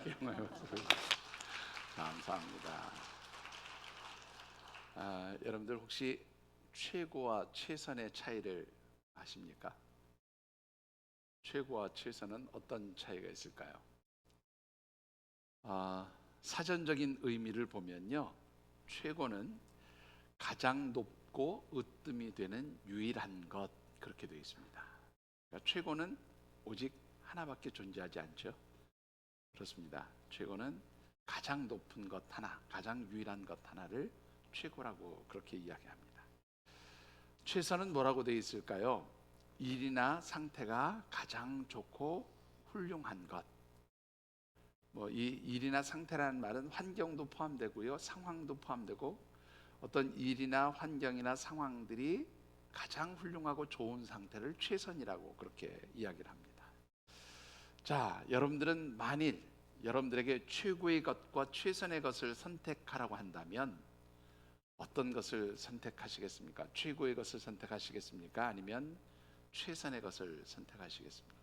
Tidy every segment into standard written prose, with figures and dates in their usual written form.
영광의 박수. 감사합니다. 여러분들 혹시 최고와 최선의 차이를 아십니까? 최고와 최선은 어떤 차이가 있을까요? 사전적인 의미를 보면요, 최고는 가장 높고 으뜸이 되는 유일한 것, 그렇게 되어 있습니다. 그러니까 최고는 오직 하나밖에 존재하지 않죠. 그렇습니다. 최고는 가장 높은 것 하나, 가장 유일한 것 하나를 최고라고 그렇게 이야기합니다. 최선은 뭐라고 되어 있을까요? 일이나 상태가 가장 좋고 훌륭한 것. 이 일이나 상태라는 말은 환경도 포함되고요, 상황도 포함되고, 어떤 일이나 환경이나 상황들이 가장 훌륭하고 좋은 상태를 최선이라고 그렇게 이야기를 합니다. 자, 여러분들은 만일 여러분들에게 최고의 것과 최선의 것을 선택하라고 한다면 어떤 것을 선택하시겠습니까? 최고의 것을 선택하시겠습니까? 아니면 최선의 것을 선택하시겠습니까?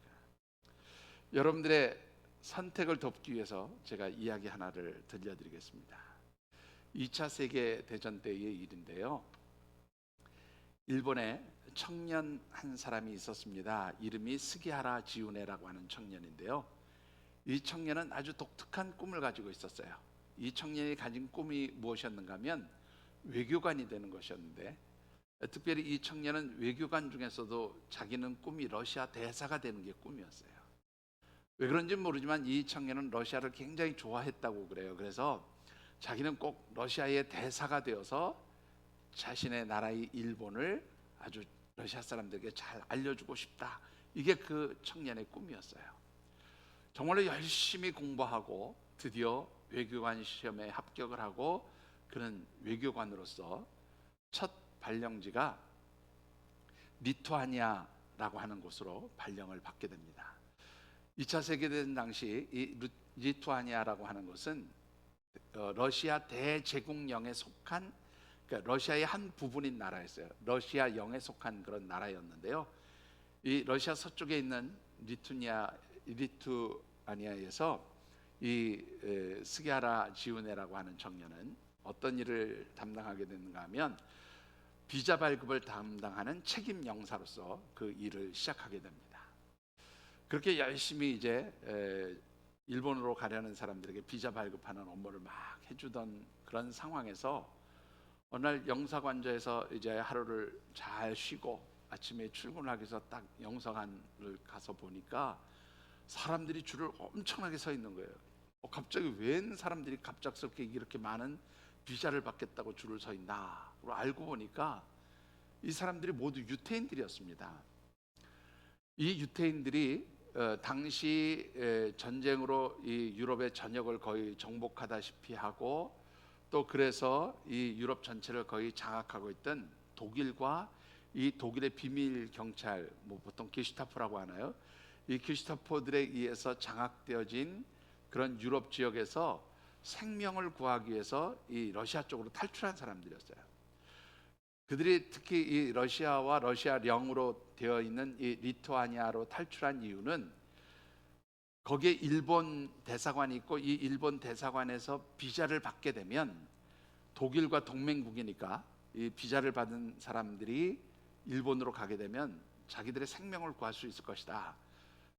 여러분들의 선택을 돕기 위해서 제가 이야기 하나를 들려드리겠습니다. 2차 세계대전 때의 일인데요, 일본에 청년 한 사람이 있었습니다. 이름이 스기하라 지우네라고 하는 청년인데요, 이 청년은 아주 독특한 꿈을 가지고 있었어요. 이 청년이 가진 꿈이 무엇이었는가 하면 외교관이 되는 것이었는데, 특별히 이 청년은 외교관 중에서도 자기는 꿈이 러시아 대사가 되는 게 꿈이었어요. 왜 그런지 모르지만 이 청년은 러시아를 굉장히 좋아했다고 그래요. 그래서 자기는 꼭 러시아의 대사가 되어서 자신의 나라의 일본을 아주 러시아 사람들에게 잘 알려주고 싶다, 이게 그 청년의 꿈이었어요. 정말로 열심히 공부하고 드디어 외교관 시험에 합격을 하고 그는 외교관으로서 첫 발령지가 리투아니아라고 하는 곳으로 발령을 받게 됩니다. 2차 세계대전 당시 이 리투아니아라고 하는 것은 러시아 대제국령에 속한, 그러니까 러시아의 한 부분인 나라였어요. 러시아 영에 속한 그런 나라였는데요, 이 러시아 서쪽에 있는 리투아니아에서 이 스기하라 지우네라고 하는 청년은 어떤 일을 담당하게 되는가 하면 비자 발급을 담당하는 책임 영사로서 그 일을 시작하게 됩니다. 그렇게 열심히 이제 일본으로 가려는 사람들에게 비자 발급하는 업무를 막 해주던 그런 상황에서 어느 날 영사관저에서 이제 하루를 잘 쉬고 아침에 출근을 하기 위해서 딱 영사관을 가서 보니까 사람들이 줄을 엄청나게 서 있는 거예요. 갑자기 웬 사람들이 갑작스럽게 이렇게 많은 비자를 받겠다고 줄을 서 있나 알고 보니까 이 사람들이 모두 유태인들이었습니다. 이 유태인들이 당시 전쟁으로 이 유럽의 전역을 거의 정복하다시피 하고, 또 그래서 이 유럽 전체를 거의 장악하고 있던 독일과 이 독일의 비밀 경찰, 보통 게슈타포라고 하나요? 이 게슈타포들에 의해서 장악되어진 그런 유럽 지역에서 생명을 구하기 위해서 이 러시아 쪽으로 탈출한 사람들이었어요. 그들이 특히 이 러시아와 러시아령으로 되어 있는 이 리투아니아로 탈출한 이유는 거기에 일본 대사관이 있고, 이 일본 대사관에서 비자를 받게 되면 독일과 동맹국이니까 이 비자를 받은 사람들이 일본으로 가게 되면 자기들의 생명을 구할 수 있을 것이다,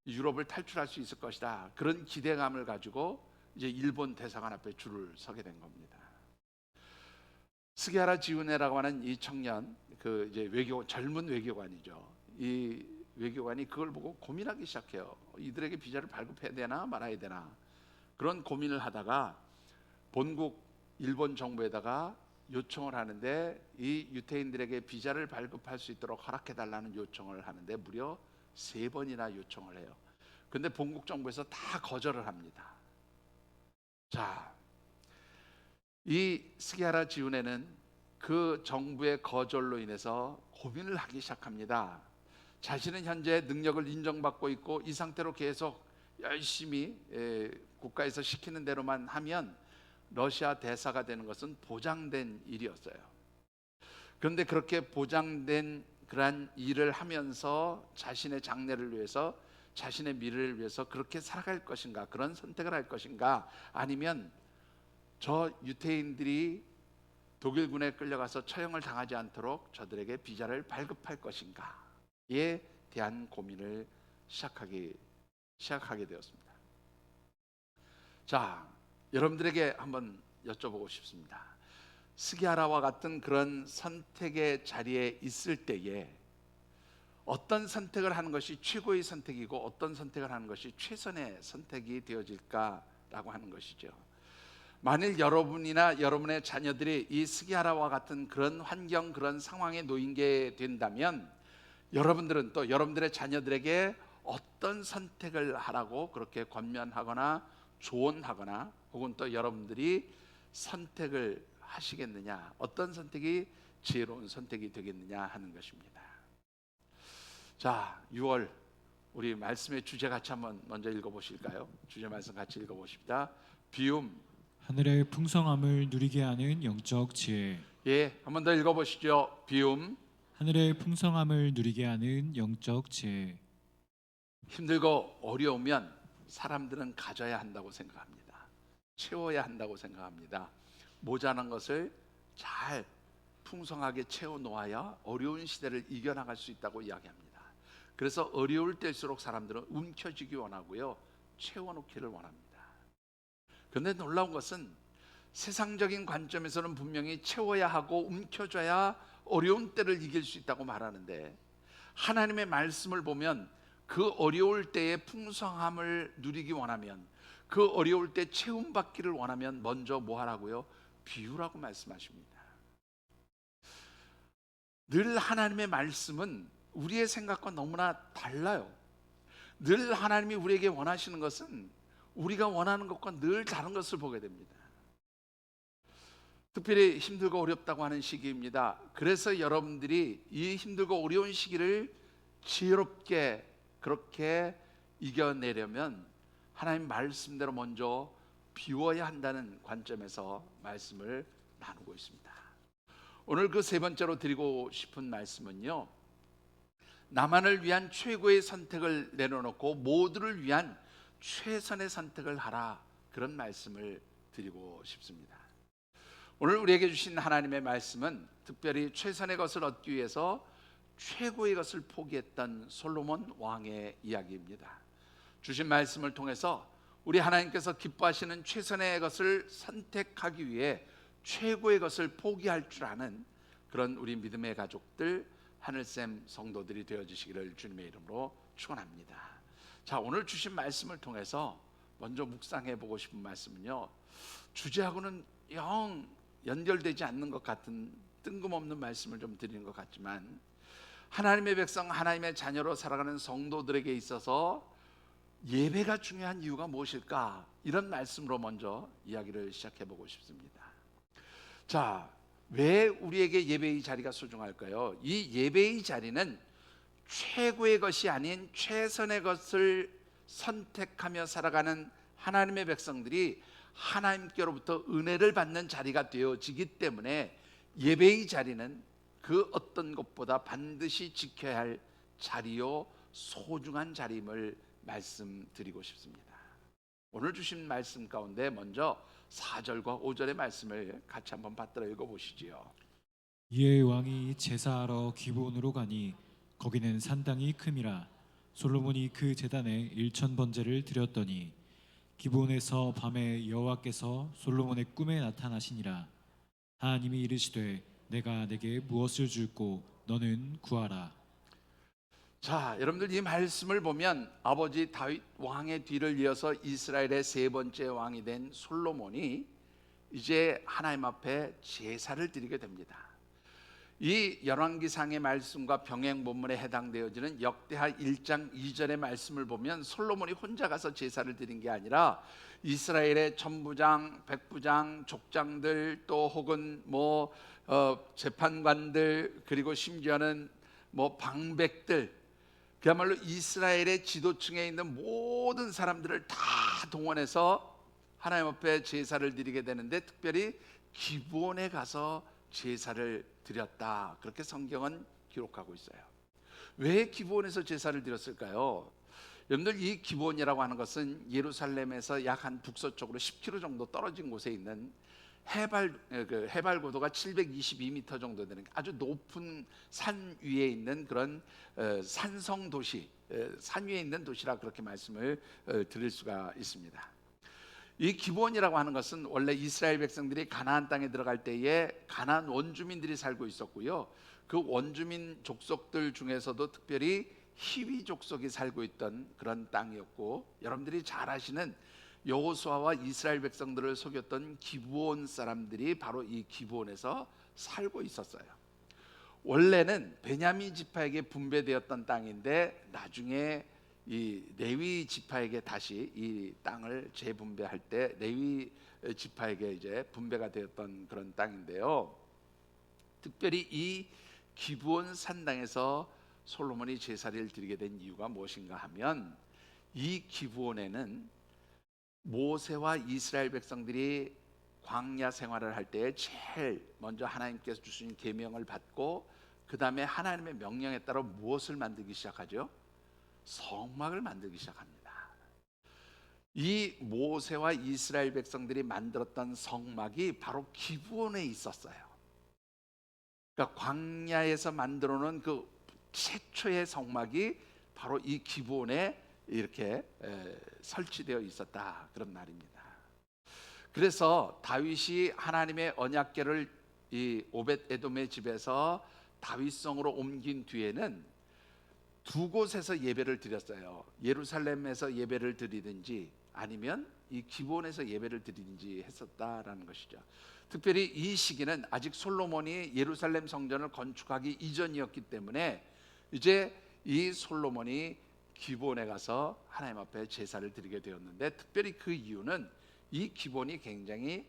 유럽을 탈출할 수 있을 것이다, 그런 기대감을 가지고 이제 일본 대사관 앞에 줄을 서게 된 겁니다. 스기하라 지우네라고 하는 이 청년, 그 이제 젊은 외교관이죠. 이 외교관이 그걸 보고 고민하기 시작해요. 이들에게 비자를 발급해야 되나 말아야 되나, 그런 고민을 하다가 본국 일본 정부에다가 요청을 하는데, 이 유태인들에게 비자를 발급할 수 있도록 허락해 달라는 요청을 하는데 무려 3번이나 요청을 해요. 근데 본국 정부에서 다 거절을 합니다. 자, 이 스기하라 지우네는 그 정부의 거절로 인해서 고민을 하기 시작합니다. 자신은 현재 능력을 인정받고 있고 이 상태로 계속 열심히 국가에서 시키는 대로만 하면 러시아 대사가 되는 것은 보장된 일이었어요. 그런데 그렇게 보장된 그러한 일을 하면서 자신의 장래를 위해서 자신의 미래를 위해서 그렇게 살아갈 것인가, 그런 선택을 할 것인가, 아니면 저 유태인들이 독일군에 끌려가서 처형을 당하지 않도록 저들에게 비자를 발급할 것인가에 대한 고민을 시작하게 되었습니다. 자, 여러분들에게 한번 여쭤보고 싶습니다. 스기야라와 같은 그런 선택의 자리에 있을 때에 어떤 선택을 하는 것이 최고의 선택이고 어떤 선택을 하는 것이 최선의 선택이 되어질까라고 하는 것이죠. 만일 여러분이나 여러분의 자녀들이 이 스기야라와 같은 그런 환경, 그런 상황에 놓인 게 된다면 여러분들은 또 여러분들의 자녀들에게 어떤 선택을 하라고 그렇게 권면하거나 조언하거나 혹은 또 여러분들이 선택을 하시겠느냐, 어떤 선택이 지혜로운 선택이 되겠느냐 하는 것입니다. 자, 6월 우리 말씀의 주제 같이 한번 먼저 읽어보실까요? 주제 말씀 같이 읽어보십니다. 비움, 하늘의 풍성함을 누리게 하는 영적 지혜. 예, 한번 더 읽어보시죠. 비움, 하늘의 풍성함을 누리게 하는 영적 지혜. 힘들고 어려우면 사람들은 가져야 한다고 생각합니다. 채워야 한다고 생각합니다. 모자란 것을 잘 풍성하게 채워 놓아야 어려운 시대를 이겨나갈 수 있다고 이야기합니다. 그래서 어려울 때일수록 사람들은 움켜쥐기 원하고요, 채워놓기를 원합니다. 그런데 놀라운 것은 세상적인 관점에서는 분명히 채워야 하고 움켜줘야 어려운 때를 이길 수 있다고 말하는데, 하나님의 말씀을 보면 그 어려울 때의 풍성함을 누리기 원하면, 그 어려울 때 채움받기를 원하면 먼저 뭐 하라고요? 비우라고 말씀하십니다. 늘 하나님의 말씀은 우리의 생각과 너무나 달라요. 늘 하나님이 우리에게 원하시는 것은 우리가 원하는 것과 늘 다른 것을 보게 됩니다. 특별히 힘들고 어렵다고 하는 시기입니다. 그래서 여러분들이 이 힘들고 어려운 시기를 지혜롭게 그렇게 이겨내려면 하나님 말씀대로 먼저 비워야 한다는 관점에서 말씀을 나누고 있습니다. 오늘 그 세 번째로 드리고 싶은 말씀은요, 나만을 위한 최고의 선택을 내려놓고 모두를 위한 최선의 선택을 하라, 그런 말씀을 드리고 싶습니다. 오늘 우리에게 주신 하나님의 말씀은 특별히 최선의 것을 얻기 위해서 최고의 것을 포기했던 솔로몬 왕의 이야기입니다. 주신 말씀을 통해서 우리 하나님께서 기뻐하시는 최선의 것을 선택하기 위해 최고의 것을 포기할 줄 아는 그런 우리 믿음의 가족들, 하늘샘 성도들이 되어주시기를 주님의 이름으로 축원합니다. 자, 오늘 주신 말씀을 통해서 먼저 묵상해 보고 싶은 말씀은요, 주제하고는 영 연결되지 않는 것 같은 뜬금없는 말씀을 좀 드리는 것 같지만, 하나님의 백성, 하나님의 자녀로 살아가는 성도들에게 있어서 예배가 중요한 이유가 무엇일까? 이런 말씀으로 먼저 이야기를 시작해 보고 싶습니다. 자, 왜 우리에게 예배의 자리가 소중할까요? 이 예배의 자리는 최고의 것이 아닌 최선의 것을 선택하며 살아가는 하나님의 백성들이 하나님께로부터 은혜를 받는 자리가 되어지기 때문에 예배의 자리는 그 어떤 것보다 반드시 지켜야 할 자리요, 소중한 자리임을 말씀드리고 싶습니다. 오늘 주신 말씀 가운데 먼저 4절과 5절의 말씀을 같이 한번 받들어 읽어보시지요. 이에 왕이 제사하러 기브온으로 가니 거기는 산당이 큼이라. 솔로몬이 그 제단에 1000번제를 드렸더니 기브온에서 밤에 여호와께서 솔로몬의 꿈에 나타나시니라. 하나님이 이르시되 내가 내게 무엇을 줄꼬 너는 구하라. 자, 여러분들 이 말씀을 보면 아버지 다윗 왕의 뒤를 이어서 이스라엘의 세 번째 왕이 된 솔로몬이 이제 하나님 앞에 제사를 드리게 됩니다. 이 열왕기상의 말씀과 병행 본문에 해당되어지는 역대하 1장 2절의 말씀을 보면 솔로몬이 혼자 가서 제사를 드린 게 아니라 이스라엘의 천부장, 백부장, 족장들, 또 혹은 재판관들, 그리고 심지어는 방백들, 그야말로 이스라엘의 지도층에 있는 모든 사람들을 다 동원해서 하나님 앞에 제사를 드리게 되는데, 특별히 기브온에 가서 제사를 드렸다, 그렇게 성경은 기록하고 있어요. 왜 기브온에서 제사를 드렸을까요? 여러분들 이 기브온이라고 하는 것은 예루살렘에서 약 한 북서쪽으로 10km 정도 떨어진 곳에 있는 해발 고도가 722m 정도 되는 아주 높은 산 위에 있는 그런 산성 도시, 산 위에 있는 도시라 그렇게 말씀을 드릴 수가 있습니다. 이 기브온이라고 하는 것은 원래 이스라엘 백성들이 가나안 땅에 들어갈 때에 가나안 원주민들이 살고 있었고요. 그 원주민 족속들 중에서도 특별히 히위 족속이 살고 있던 그런 땅이었고, 여러분들이 잘 아시는 여호수아와 이스라엘 백성들을 속였던 기브온 사람들이 바로 이 기브온에서 살고 있었어요. 원래는 베냐민 지파에게 분배되었던 땅인데 나중에 이 레위 지파에게 다시 이 땅을 재분배할 때 레위 지파에게 이제 분배가 되었던 그런 땅인데요. 특별히 이 기브온 산당에서 솔로몬이 제사를 드리게 된 이유가 무엇인가 하면, 이 기브온에는 모세와 이스라엘 백성들이 광야 생활을 할 때 제일 먼저 하나님께서 주신 계명을 받고 그 다음에 하나님의 명령에 따라 무엇을 만들기 시작하죠? 성막을 만들기 시작합니다. 이 모세와 이스라엘 백성들이 만들었던 성막이 바로 기브온에 있었어요. 그러니까 광야에서 만들어 놓은 그 최초의 성막이 바로 이 기브온에 이렇게 설치되어 있었다, 그런 말입니다. 그래서 다윗이 하나님의 언약궤를 이 오벳 에돔의 집에서 다윗성으로 옮긴 뒤에는 두 곳에서 예배를 드렸어요. 예루살렘에서 예배를 드리든지 아니면 이 기브온에서 예배를 드리든지 했었다라는 것이죠. 특별히 이 시기는 아직 솔로몬이 예루살렘 성전을 건축하기 이전이었기 때문에 이제 이 솔로몬이 기브온에 가서 하나님 앞에 제사를 드리게 되었는데, 특별히 그 이유는 이 기브온이 굉장히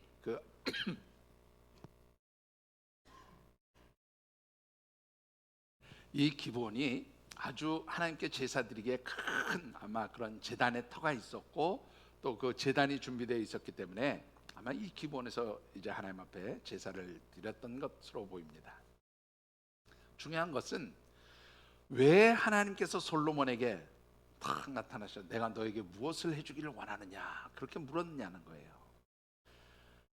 이 기브온이 아주 하나님께 제사 드리기에 큰 아마 그런 제단의 터가 있었고, 또 그 제단이 준비되어 있었기 때문에 아마 이 기브온에서 이제 하나님 앞에 제사를 드렸던 것으로 보입니다. 중요한 것은 왜 하나님께서 솔로몬에게 탁 나타나셔 내가 너에게 무엇을 해주기를 원하느냐 그렇게 물었냐는 거예요.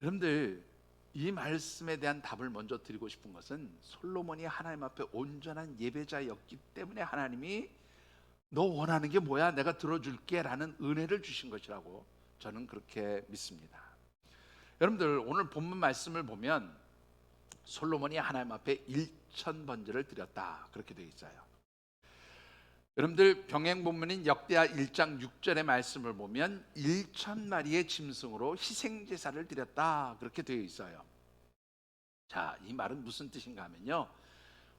여러분들, 이 말씀에 대한 답을 먼저 드리고 싶은 것은 솔로몬이 하나님 앞에 온전한 예배자였기 때문에 하나님이 너 원하는 게 뭐야? 내가 들어줄게 라는 은혜를 주신 것이라고 저는 그렇게 믿습니다. 여러분들, 오늘 본문 말씀을 보면 솔로몬이 하나님 앞에 1000번제를 드렸다 그렇게 되어 있어요. 여러분들, 병행 본문인 역대하 1장 6절의 말씀을 보면 1000마리의 짐승으로 희생제사를 드렸다 그렇게 되어 있어요. 자, 이 말은 무슨 뜻인가 하면요,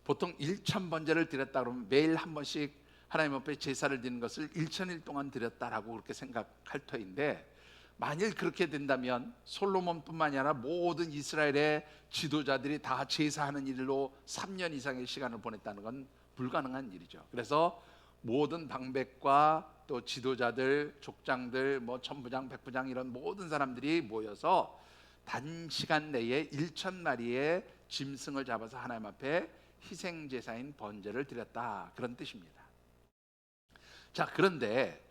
보통 1000번제를 드렸다 그러면 매일 한 번씩 하나님 앞에 제사를 드리는 것을 1000일 동안 드렸다라고 그렇게 생각할 터인데, 만일 그렇게 된다면 솔로몬뿐만이 아니라 모든 이스라엘의 지도자들이 다 제사하는 일로 3년 이상의 시간을 보냈다는 건 불가능한 일이죠. 그래서 모든 방백과 또 지도자들, 족장들, 뭐 천부장, 백부장 이런 모든 사람들이 모여서 단시간 내에 1000마리의 짐승을 잡아서 하나님 앞에 희생제사인 번제를 드렸다 그런 뜻입니다. 자, 그런데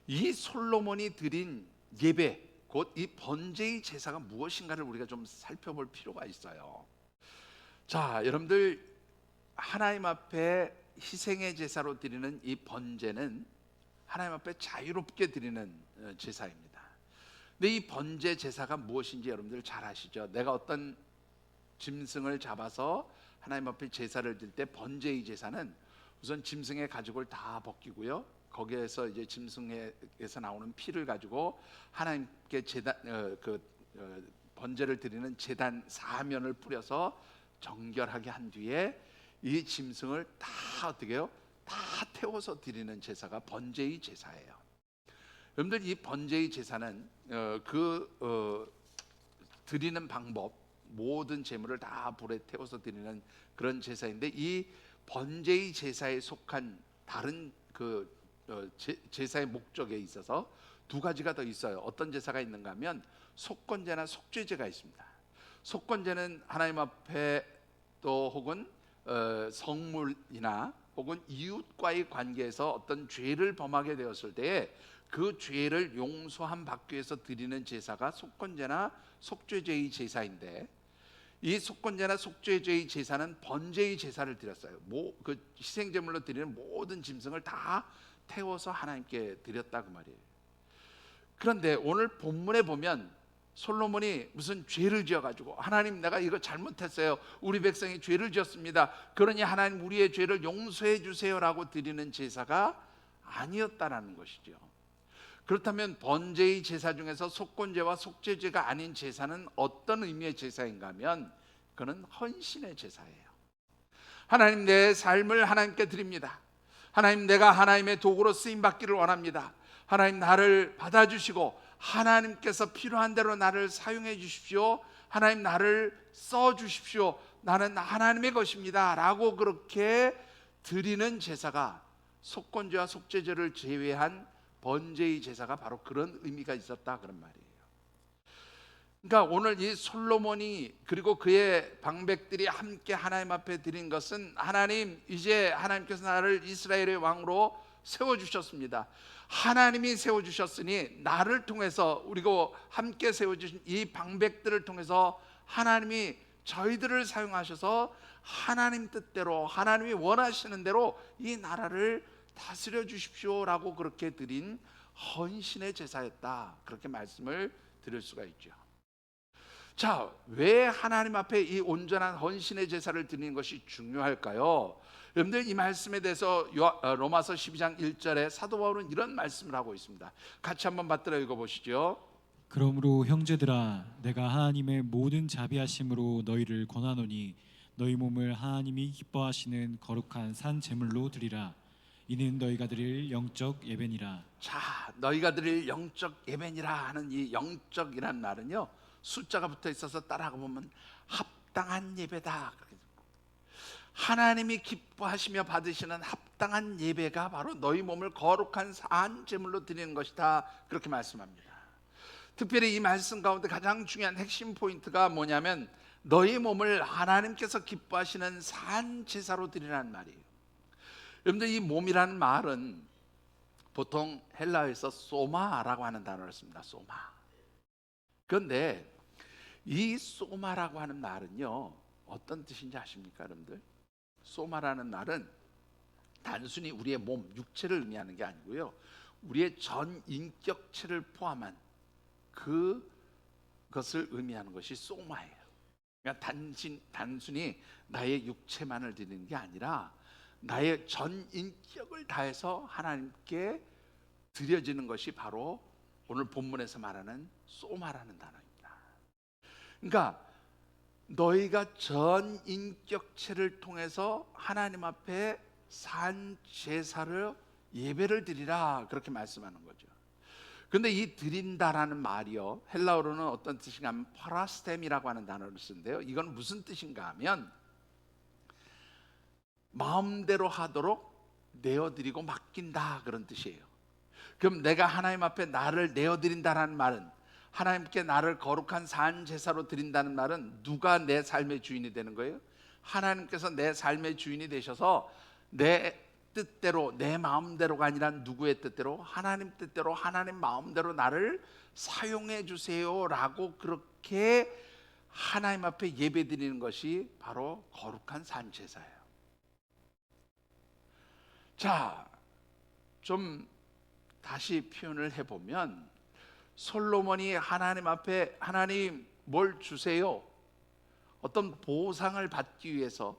이 솔로몬이 드린 예배, 곧 이 번제의 제사가 무엇인가를 우리가 좀 살펴볼 필요가 있어요. 자, 여러분들, 하나님 앞에 희생의 제사로 드리는 이 번제는 하나님 앞에 자유롭게 드리는 제사입니다. 근데 이 번제 제사가 무엇인지 여러분들 잘 아시죠? 내가 어떤 짐승을 잡아서 하나님 앞에 제사를 드릴 때 번제의 제사는 우선 짐승의 가죽을 다 벗기고요, 거기에서 이제 짐승에서 나오는 피를 가지고 하나님께 번제를 드리는 제단 사면을 뿌려서 정결하게 한 뒤에 이 짐승을 다 어떻게 해요? 다 태워서 드리는 제사가 번제의 제사예요. 여러분들, 이 번제의 제사는 드리는 방법, 모든 제물을 다 불에 태워서 드리는 그런 제사인데, 이 번제의 제사에 속한 다른 제사의 목적에 있어서 두 가지가 더 있어요. 어떤 제사가 있는가 하면 속건제나 속죄제가 있습니다. 속건제는 하나님 앞에 또 혹은 성물이나 혹은 이웃과의 관계에서 어떤 죄를 범하게 되었을 때에 그 죄를 용서함 받기 위해서 드리는 제사가 속건제나 속죄제의 제사인데, 이 속건제나 속죄제의 제사는 번제의 제사를 드렸어요. 그 희생제물로 드리는 모든 짐승을 다 태워서 하나님께 드렸다 그 말이에요. 그런데 오늘 본문에 보면 솔로몬이 무슨 죄를 지어가지고, 하나님 내가 이거 잘못했어요, 우리 백성이 죄를 지었습니다, 그러니 하나님 우리의 죄를 용서해 주세요라고 드리는 제사가 아니었다라는 것이죠. 그렇다면 번제의 제사 중에서 속건제와 속죄제가 아닌 제사는 어떤 의미의 제사인가 하면 그는 헌신의 제사예요. 하나님, 내 삶을 하나님께 드립니다. 하나님, 내가 하나님의 도구로 쓰임 받기를 원합니다. 하나님, 나를 받아주시고 하나님께서 필요한 대로 나를 사용해 주십시오. 하나님, 나를 써 주십시오. 나는 하나님의 것입니다 라고 그렇게 드리는 제사가, 속건제와 속죄제를 제외한 번제의 제사가 바로 그런 의미가 있었다 그런 말이에요. 그러니까 오늘 이 솔로몬이 그리고 그의 방백들이 함께 하나님 앞에 드린 것은, 하나님, 이제 하나님께서 나를 이스라엘의 왕으로 세워주셨습니다. 하나님이 세워주셨으니 나를 통해서, 그리고 함께 세워주신 이 방백들을 통해서 하나님이 저희들을 사용하셔서 하나님 뜻대로, 하나님이 원하시는 대로 이 나라를 다스려 주십시오라고 그렇게 드린 헌신의 제사였다, 그렇게 말씀을 드릴 수가 있죠. 자, 왜 하나님 앞에 이 온전한 헌신의 제사를 드리는 것이 중요할까요? 여러분들, 이 말씀에 대해서 로마서 12장 1절에 사도 바울은 이런 말씀을 하고 있습니다. 같이 한번 받들어 읽어보시죠. 그러므로 형제들아, 내가 하나님의 모든 자비하심으로 너희를 권하노니 너희 몸을 하나님이 기뻐하시는 거룩한 산 제물로 드리라. 이는 너희가 드릴 영적 예배니라. 자, 너희가 드릴 영적 예배니라 하는 이 영적이란 말은요, 숫자가 붙어 있어서 따라가 보면 합당한 예배다. 하나님이 기뻐하시며 받으시는 합당한 예배가 바로 너희 몸을 거룩한 산 제물로 드리는 것이다, 그렇게 말씀합니다. 특별히 이 말씀 가운데 가장 중요한 핵심 포인트가 뭐냐면, 너희 몸을 하나님께서 기뻐하시는 산 제사로 드리라는 말이에요. 여러분들, 이 몸이라는 말은 보통 헬라어에서 소마라고 하는 단어를 씁니다. 소마. 그런데 이 소마라고 하는 말은요, 어떤 뜻인지 아십니까 여러분들? 소마라는 말은 단순히 우리의 몸, 육체를 의미하는 게 아니고요, 우리의 전 인격체를 포함한 그것을 의미하는 것이 소마예요. 그러니까 단순히 나의 육체만을 드리는 게 아니라 나의 전 인격을 다해서 하나님께 드려지는 것이 바로 오늘 본문에서 말하는 소마라는 단어입니다. 그러니까 너희가 전 인격체를 통해서 하나님 앞에 산 제사를, 예배를 드리라, 그렇게 말씀하는 거죠. 그런데 이 드린다라는 말이요, 헬라어로는 어떤 뜻인가 하면 파라스템이라고 하는 단어를 쓰는데요, 이건 무슨 뜻인가 하면 마음대로 하도록 내어드리고 맡긴다, 그런 뜻이에요. 그럼 내가 하나님 앞에 나를 내어드린다라는 말은, 하나님께 나를 거룩한 산 제사로 드린다는 말은 누가 내 삶의 주인이 되는 거예요? 하나님께서 내 삶의 주인이 되셔서 내 뜻대로, 내 마음대로가 아니라 누구의 뜻대로? 하나님 뜻대로, 하나님 마음대로 나를 사용해 주세요라고 그렇게 하나님 앞에 예배 드리는 것이 바로 거룩한 산 제사예요. 자, 좀 다시 표현을 해보면, 솔로몬이 하나님 앞에, 하나님 뭘 주세요, 어떤 보상을 받기 위해서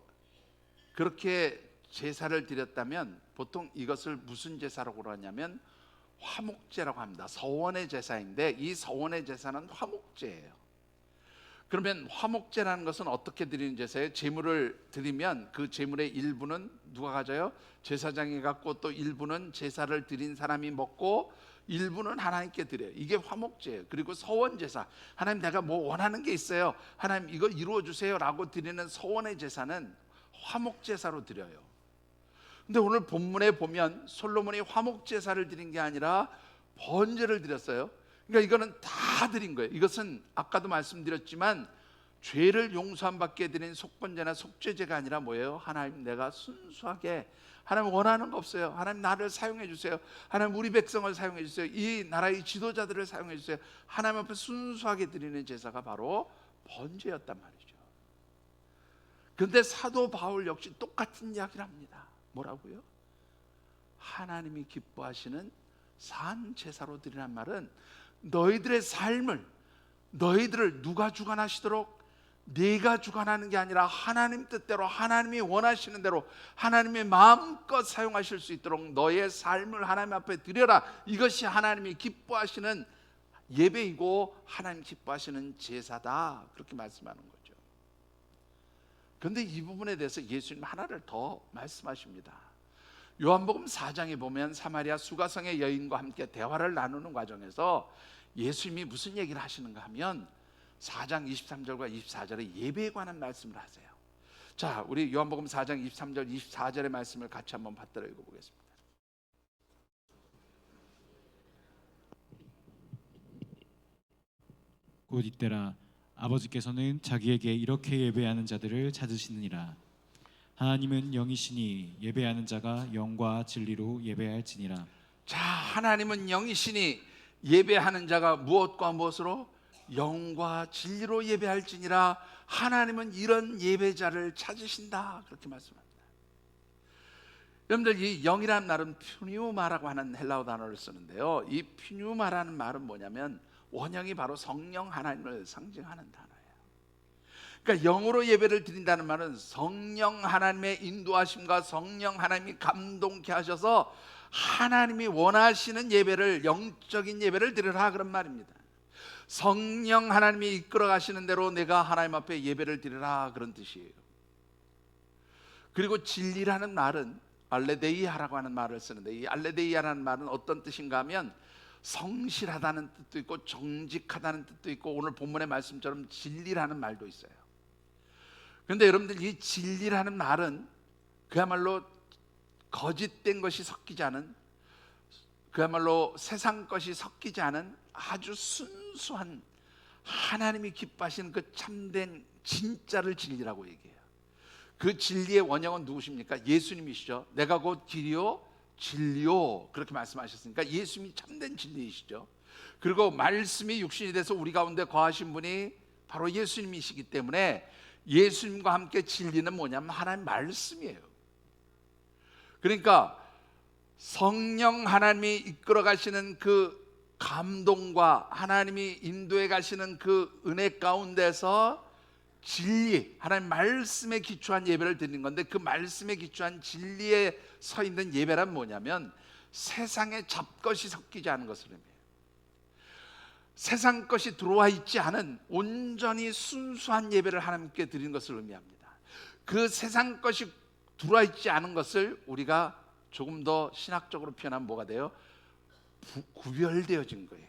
그렇게 제사를 드렸다면 보통 이것을 무슨 제사라고 하냐면 화목제라고 합니다. 서원의 제사인데 이 서원의 제사는 화목제예요. 그러면 화목제라는 것은 어떻게 드리는 제사예요? 제물을 드리면 그 제물의 일부는 누가 가져요? 제사장이 갖고, 또 일부는 제사를 드린 사람이 먹고, 일부는 하나님께 드려요. 이게 화목제예요. 그리고 서원제사, 하나님 내가 뭐 원하는 게 있어요, 하나님 이거 이루어 주세요 라고 드리는 서원의 제사는 화목제사로 드려요. 근데 오늘 본문에 보면 솔로몬이 화목제사를 드린 게 아니라 번제를 드렸어요. 그러니까 이거는 다 드린 거예요. 이것은 아까도 말씀드렸지만 죄를 용서함 받게 드린 속건제나 속죄제가 아니라 뭐예요? 하나님, 내가 순수하게, 하나님 원하는 거 없어요. 하나님 나를 사용해 주세요. 하나님 우리 백성을 사용해 주세요. 이 나라의 지도자들을 사용해 주세요. 하나님 앞에 순수하게 드리는 제사가 바로 번제였단 말이죠. 그런데 사도 바울 역시 똑같은 이야기를 합니다. 뭐라고요? 하나님이 기뻐하시는 산 제사로 드리란 말은 너희들의 삶을, 너희들을 누가 주관하시도록, 네가 주관하는 게 아니라 하나님 뜻대로, 하나님이 원하시는 대로 하나님의 마음껏 사용하실 수 있도록 너의 삶을 하나님 앞에 드려라. 이것이 하나님이 기뻐하시는 예배이고 하나님 기뻐하시는 제사다, 그렇게 말씀하는 거죠. 그런데 이 부분에 대해서 예수님 하나를 더 말씀하십니다. 요한복음 4장에 보면 사마리아 수가성의 여인과 함께 대화를 나누는 과정에서 예수님이 무슨 얘기를 하시는가 하면 4장 23절과 24절에 예배에 관한 말씀을 하세요. 자, 우리 요한복음 4장 23절 24절의 말씀을 같이 한번 받들어 읽어보겠습니다. 곧 이때라 아버지께서는 자기에게 이렇게 예배하는 자들을 찾으시느니라. 하나님은 영이시니 예배하는 자가 영과 진리로 예배할지니라. 자, 하나님은 영이시니 예배하는 자가 무엇과 무엇으로? 영과 진리로 예배할지니라. 하나님은 이런 예배자를 찾으신다, 그렇게 말씀합니다. 여러분들, 이 영이라는 말은 퓨뉴마라고 하는 헬라어 단어를 쓰는데요, 이 퓨뉴마라는 말은 뭐냐면 원형이 바로 성령 하나님을 상징하는 단어예요. 그러니까 영으로 예배를 드린다는 말은 성령 하나님의 인도하심과 성령 하나님이 감동케 하셔서 하나님이 원하시는 예배를, 영적인 예배를 드리라, 그런 말입니다. 성령 하나님이 이끌어 가시는 대로 내가 하나님 앞에 예배를 드리라, 그런 뜻이에요. 그리고 진리라는 말은 알레데이아라고 하는 말을 쓰는데, 이 알레데이아라는 말은 어떤 뜻인가 하면 성실하다는 뜻도 있고 정직하다는 뜻도 있고, 오늘 본문의 말씀처럼 진리라는 말도 있어요. 그런데 여러분들, 이 진리라는 말은 그야말로 거짓된 것이 섞이지 않은, 그야말로 세상 것이 섞이지 않은 아주 순수한 하나님이 기뻐하시는 그 참된 진짜를 진리라고 얘기해요. 그 진리의 원형은 누구십니까? 예수님이시죠. 내가 곧 길이요 진리요, 그렇게 말씀하셨으니까 예수님이 참된 진리이시죠. 그리고 말씀이 육신이 돼서 우리 가운데 거하신 분이 바로 예수님이시기 때문에 예수님과 함께 진리는 뭐냐면 하나님 말씀이에요. 그러니까 성령 하나님이 이끌어 가시는 그 감동과 하나님이 인도해 가시는 그 은혜 가운데서 진리, 하나님 말씀에 기초한 예배를 드리는 건데, 그 말씀에 기초한 진리에 서 있는 예배란 뭐냐면 세상의 잡것이 섞이지 않은 것을 의미해요. 세상 것이 들어와 있지 않은 온전히 순수한 예배를 하나님께 드리는 것을 의미합니다. 그 세상 것이 들어와 있지 않은 것을 우리가 조금 더 신학적으로 표현하면 뭐가 돼요? 구별되어진 거예요.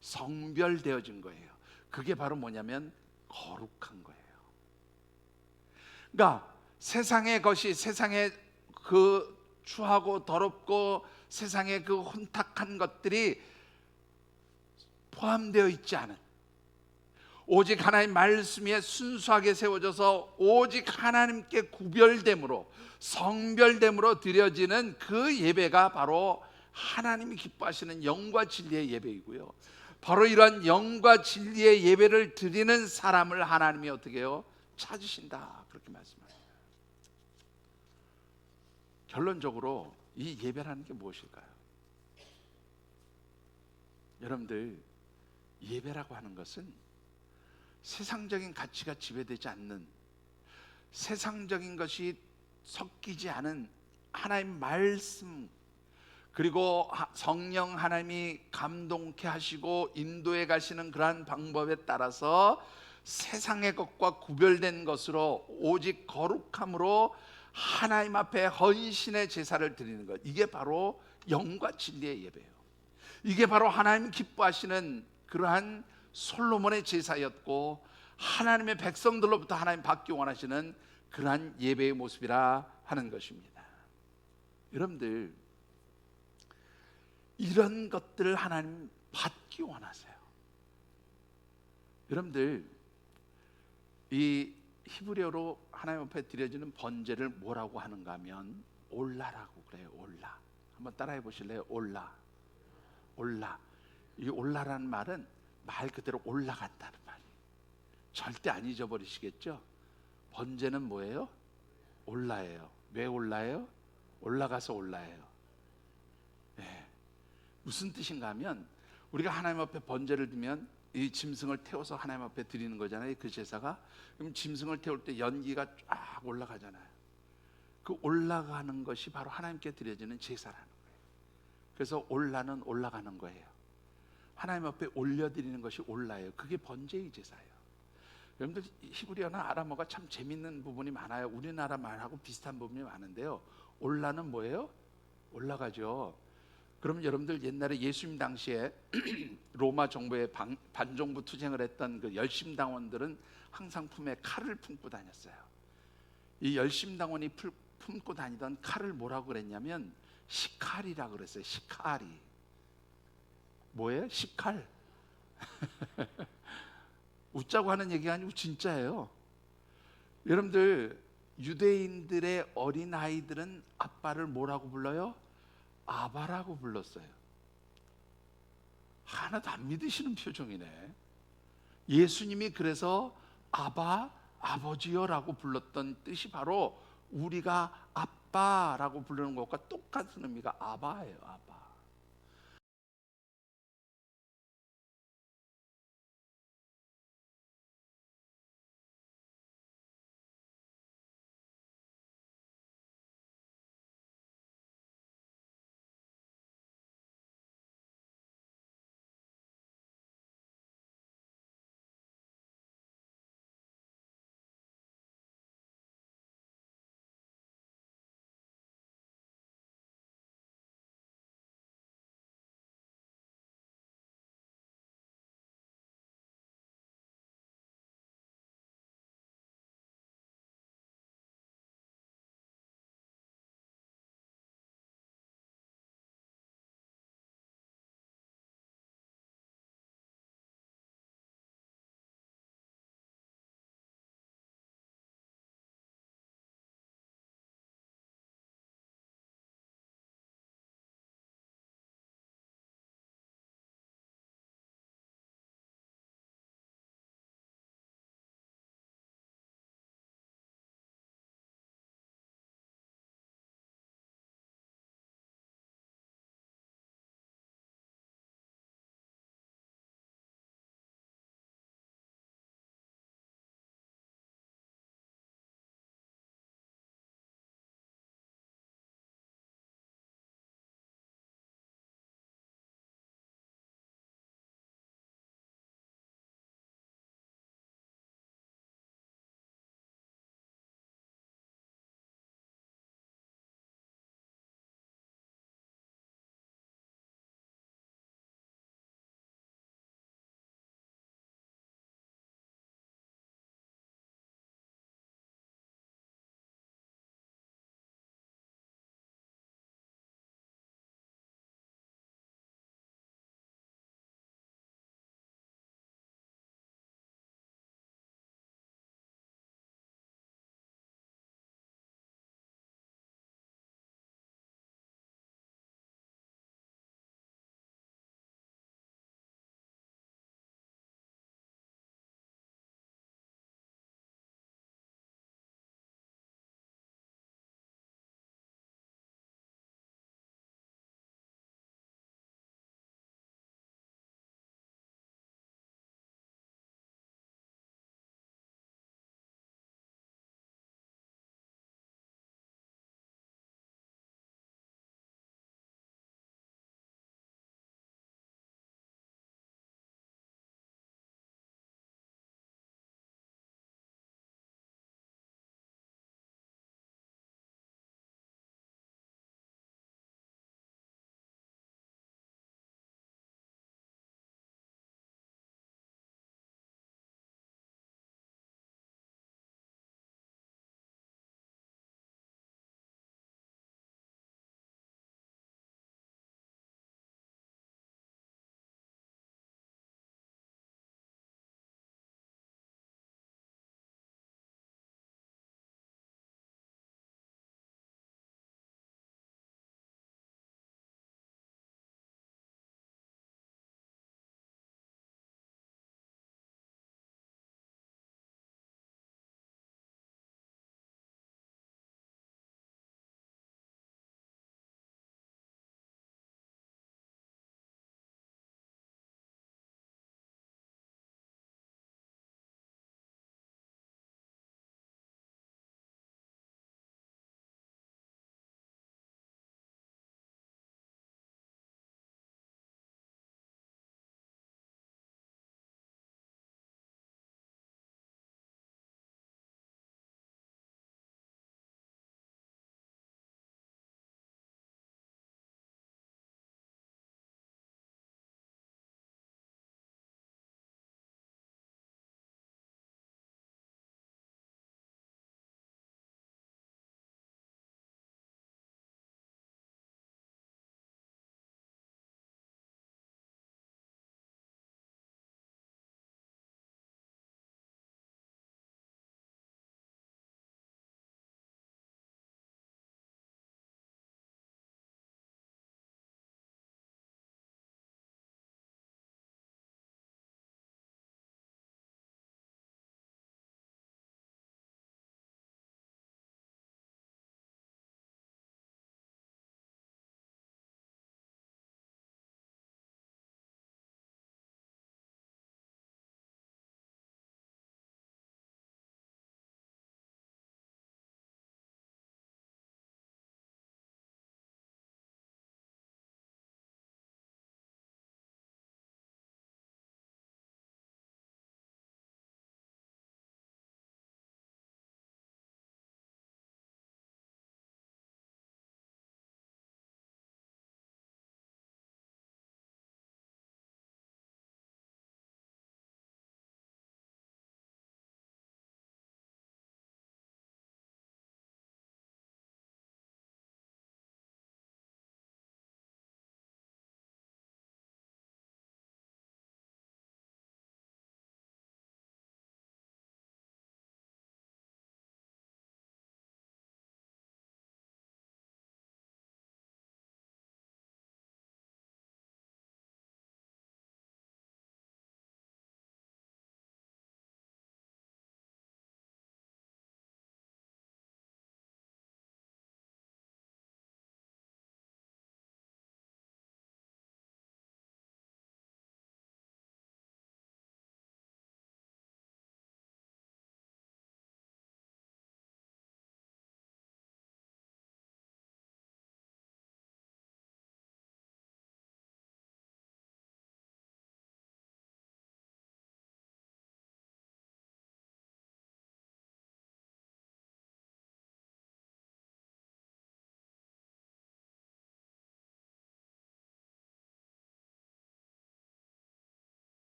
성별되어진 거예요. 그게 바로 뭐냐면 거룩한 거예요. 그러니까 세상의 것이, 세상의 그 추하고 더럽고 세상의 그 혼탁한 것들이 포함되어 있지 않은, 오직 하나님 말씀 위에 순수하게 세워져서 오직 하나님께 구별됨으로, 성별됨으로 드려지는 그 예배가 바로 하나님이 기뻐하시는 영과 진리의 예배이고요, 바로 이러한 영과 진리의 예배를 드리는 사람을 하나님이 어떻게 해요? 찾으신다, 그렇게 말씀합니다. 결론적으로 이 예배라는 게 무엇일까요? 여러분들, 예배라고 하는 것은 세상적인 가치가 지배되지 않는, 세상적인 것이 섞이지 않은 하나님 말씀, 그리고 성령 하나님이 감동케 하시고 인도해 가시는 그러한 방법에 따라서 세상의 것과 구별된 것으로 오직 거룩함으로 하나님 앞에 헌신의 제사를 드리는 것, 이게 바로 영과 진리의 예배예요. 이게 바로 하나님 기뻐하시는 그러한 솔로몬의 제사였고, 하나님의 백성들로부터 하나님 받기 원하시는 그러한 예배의 모습이라 하는 것입니다. 여러분들, 이런 것들을 하나님 받기 원하세요. 여러분들, 이 히브리어로 하나님 앞에 드려지는 번제를 뭐라고 하는가 하면 올라라고 그래요. 올라. 한번 따라해 보실래요? 올라. 올라. 이 올라라는 말은 말 그대로 올라간다는 말이에요. 절대 안 잊어버리시겠죠? 번제는 뭐예요? 올라예요. 왜 올라예요? 올라가서 올라예요. 네. 무슨 뜻인가 하면 우리가 하나님 앞에 번제를 드면 이 짐승을 태워서 하나님 앞에 드리는 거잖아요. 그 제사가. 그럼 짐승을 태울 때 연기가 쫙 올라가잖아요. 그 올라가는 것이 바로 하나님께 드려지는 제사라는 거예요. 그래서 올라는 올라가는 거예요. 하나님 앞에 올려드리는 것이 올라예요. 그게 번제의 제사예요. 여러분들 히브리어나 아람어가 참 재밌는 부분이 많아요. 우리나라 말하고 비슷한 부분이 많은데요. 올라는 뭐예요? 올라가죠. 그럼 여러분들 옛날에 예수님 당시에 로마 정부의 반정부 투쟁을 했던 그 열심당원들은 항상 품에 칼을 품고 다녔어요. 이 열심당원이 품고 다니던 칼을 뭐라고 그랬냐면 시칼이라고 그랬어요. 시칼이 뭐예요? 시칼. 웃자고 하는 얘기가 아니고 진짜예요. 여러분들 유대인들의 어린 아이들은 아빠를 뭐라고 불러요? 아바라고 불렀어요. 하나도 안 믿으시는 표정이네. 예수님이 그래서 아바, 아버지여라고 불렀던 뜻이 바로 우리가 아빠라고 부르는 것과 똑같은 의미가 아바예요. 아바.